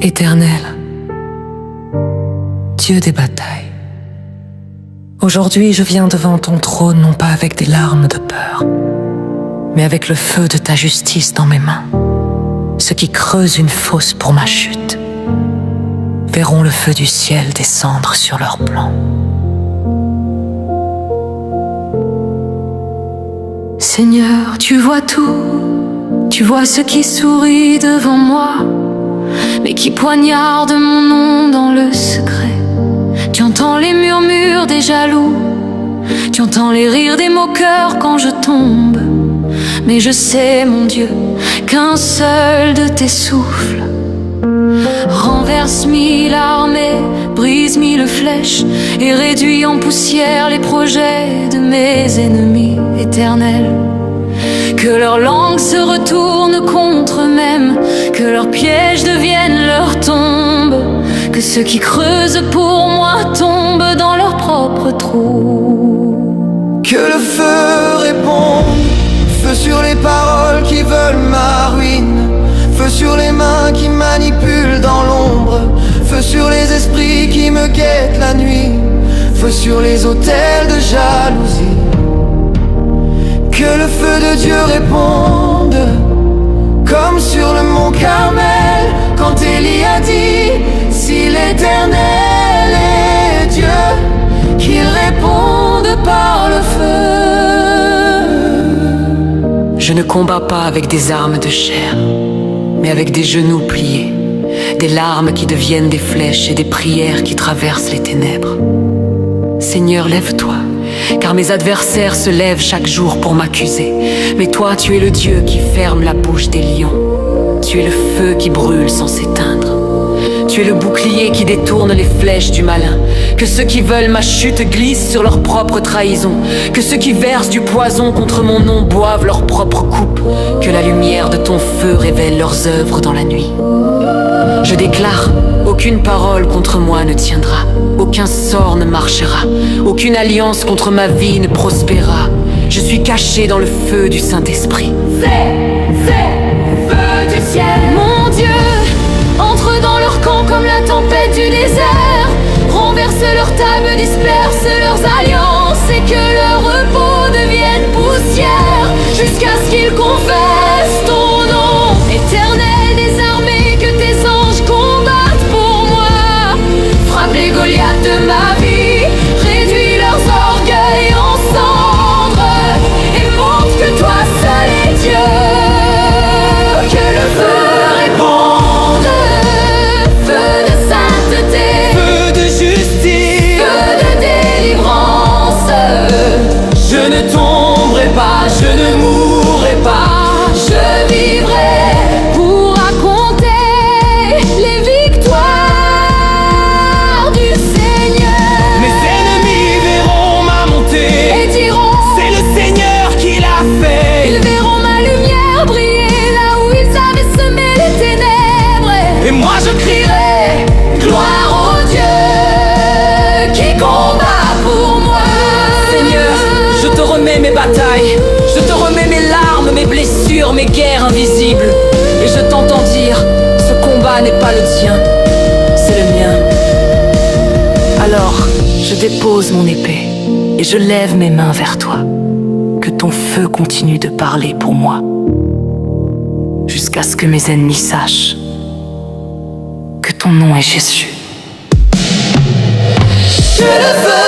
Éternel, Dieu des batailles, aujourd'hui je viens devant ton trône non pas avec des larmes de peur, mais avec le feu de ta justice dans mes mains. Ceux qui creusent une fosse pour ma chute verront le feu du ciel descendre sur leurs plans. Seigneur, tu vois tout, tu vois ce qui sourit devant moi, mais qui poignarde mon nom dans le secret. Tu entends les murmures des jaloux, tu entends les rires des moqueurs quand je tombe. Mais je sais, mon Dieu, qu'un seul de tes souffles renverse mille armées, brise mille flèches et réduit en poussière les projets de mes ennemis éternels. Que leur langue se retourne contre eux-mêmes, que leurs pièges deviennent leur tombe, que ceux qui creusent pour moi tombent dans leur propre trou. Que le feu réponde, feu sur les paroles qui veulent ma ruine, feu sur les mains qui manipulent dans l'ombre, feu sur les esprits qui me guettent la nuit, feu sur les autels de jalousie. Que le feu de Dieu réponde, comme sur le mont Carmel, quand Élie a dit: si l'Éternel est Dieu, qu'il réponde par le feu. Je ne combats pas avec des armes de chair, mais avec des genoux pliés, des larmes qui deviennent des flèches et des prières qui traversent les ténèbres. Seigneur, lève-toi, car mes adversaires se lèvent chaque jour pour m'accuser. Mais toi, tu es le Dieu qui ferme la bouche des lions. Tu es le feu qui brûle sans s'éteindre. Tu es le bouclier qui détourne les flèches du malin. Que ceux qui veulent ma chute glissent sur leur propre trahison. Que ceux qui versent du poison contre mon nom boivent leur propre coupe. Que la lumière de ton feu révèle leurs œuvres dans la nuit. Je déclare, aucune parole contre moi ne tiendra, aucun sort ne marchera, aucune alliance contre ma vie ne prospérera. Je suis caché dans le feu du Saint-Esprit. C'est feu du ciel. Mon Dieu, entre dans leur camp comme la tempête du désert, renverse leurs tables, disperse leurs alliances, et que leur repos devienne poussière, jusqu'à ce qu'ils confessent ton nom. Éternel des armées, que tes anges combattent pour moi. Frappe les Goliaths de ma vie, réduis leurs orgueils en cendres, et montre que toi seul est Dieu. Que le feu réponde, feu de sainteté, Feu de justice, feu de délivrance. je ne tomberai pas, je ne mourrai pas. Je vivrai pour raconter les victoires du Seigneur. Mes ennemis verront ma montée, Et diront, c'est le Seigneur qui l'a fait. ils verront ma lumière briller là où ils avaient semé les ténèbres. Et moi je crierai: Gloire au Dieu qui combat pour moi. Seigneur, je te remets mes batailles, je te remets mes larmes, mes blessures, mes guerres invisibles. Et je t'entends dire, ce combat n'est pas le tien, c'est le mien. Alors, je dépose mon épée et je lève mes mains vers toi. Que ton feu continue de parler pour moi, jusqu'à ce que mes ennemis sachent que ton nom est Jésus. que le feu